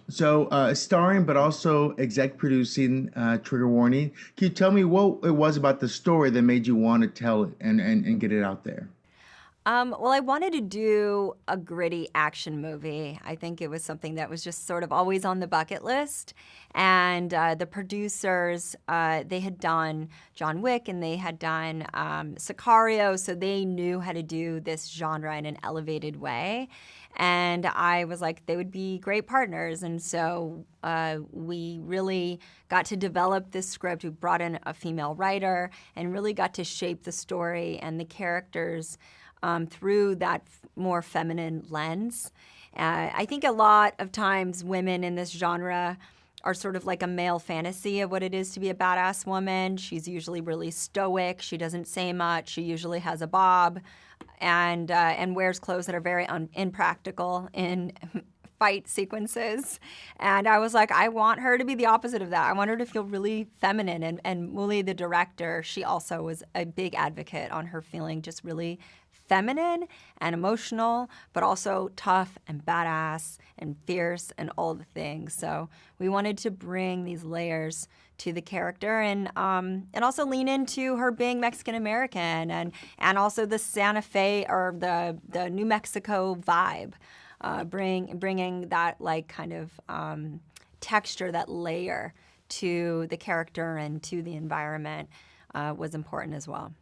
So, starring, but also exec producing, trigger warning. Can you tell me what it was about the story that made you want to tell it and get it out there? Well, I wanted to do a gritty action movie. I think it was something that was just sort of always on the bucket list. And the producers, they had done John Wick and they had done Sicario, so they knew how to do this genre in an elevated way. And I was like, they would be great partners. And so we really got to develop this script. We brought in a female writer and really got to shape the story and the characters through that more feminine lens. I think a lot of times women in this genre are sort of like a male fantasy of what it is to be a badass woman. She's usually really stoic. She doesn't say much. She usually has a bob, and wears clothes that are very impractical in fight sequences. And I was like, I want her to be the opposite of that. I want her to feel really feminine. And Muli, the director, she also was a big advocate on her feeling just really feminine and emotional, but also tough and badass and fierce and all the things. So we wanted to bring these layers to the character and also lean into her being Mexican American and also the Santa Fe or the New Mexico vibe, bringing that like kind of texture, that layer to the character and to the environment was important as well.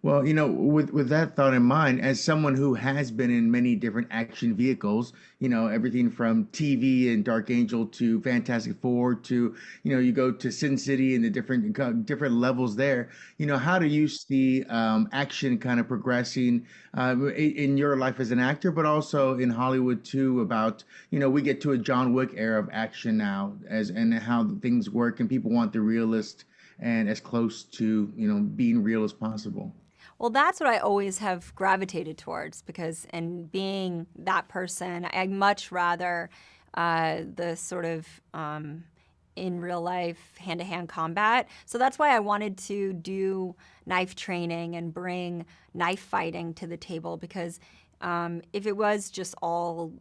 Well, with that thought in mind, as someone who has been in many different action vehicles, everything from TV and Dark Angel to Fantastic Four to, you go to Sin City and the different levels there. How do you see action kind of progressing in your life as an actor, but also in Hollywood too? About, we get to a John Wick era of action now, as and how things work, and people want the realist and as close to being real as possible. Well, that's what I always have gravitated towards because, and being that person, I much rather the sort of in real life hand to hand combat. So that's why I wanted to do knife training and bring knife fighting to the table because if it was just all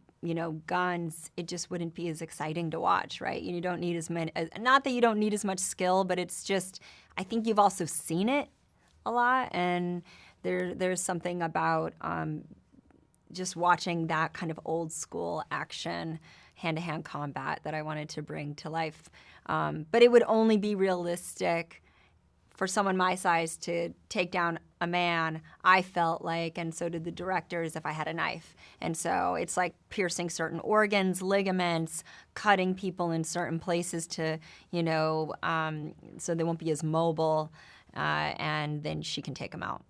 guns, it just wouldn't be as exciting to watch, right? You don't need as many, not that you don't need as much skill, but it's just, I think you've also seen it a lot, and there's something about just watching that kind of old school action, hand to hand combat that I wanted to bring to life. But it would only be realistic for someone my size to take down a man, I felt like, and so did the directors, if I had a knife. And so it's like piercing certain organs, ligaments, cutting people in certain places to, so they won't be as mobile, and then she can take them out.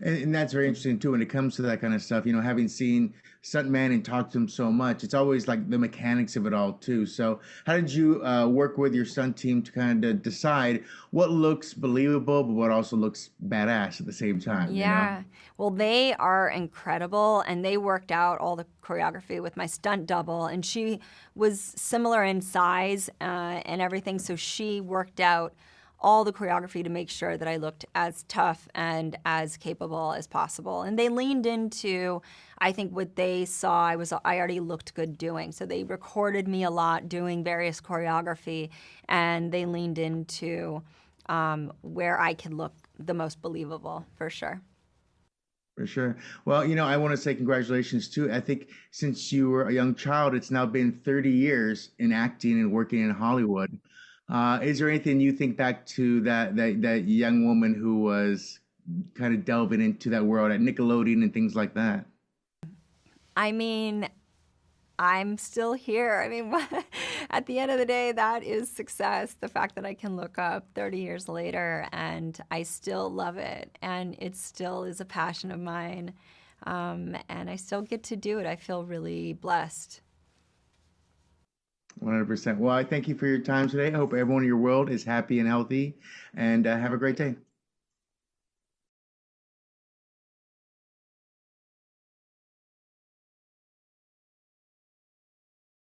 And that's very interesting too when it comes to that kind of stuff. Having seen Stuntman and talked to him so much, it's always like the mechanics of it all too. So, how did you work with your stunt team to kind of decide what looks believable, but what also looks badass at the same time? Yeah. Well, they are incredible, and they worked out all the choreography with my stunt double, and she was similar in size and everything. So she worked out all the choreography to make sure that I looked as tough and as capable as possible. And they leaned into, I think, what they saw I already looked good doing. So they recorded me a lot doing various choreography, and they leaned into where I could look the most believable, for sure. For sure. Well, I want to say congratulations too. I think since you were a young child, it's now been 30 years in acting and working in Hollywood. Is there anything you think back to that young woman who was kind of delving into that world at Nickelodeon and things like that? I mean, I'm still here. I mean, at the end of the day, that is success. The fact that I can look up 30 years later and I still love it and it still is a passion of mine. And I still get to do it. I feel really blessed. 100%. Well, I thank you for your time today. I hope everyone in your world is happy and healthy, and have a great day.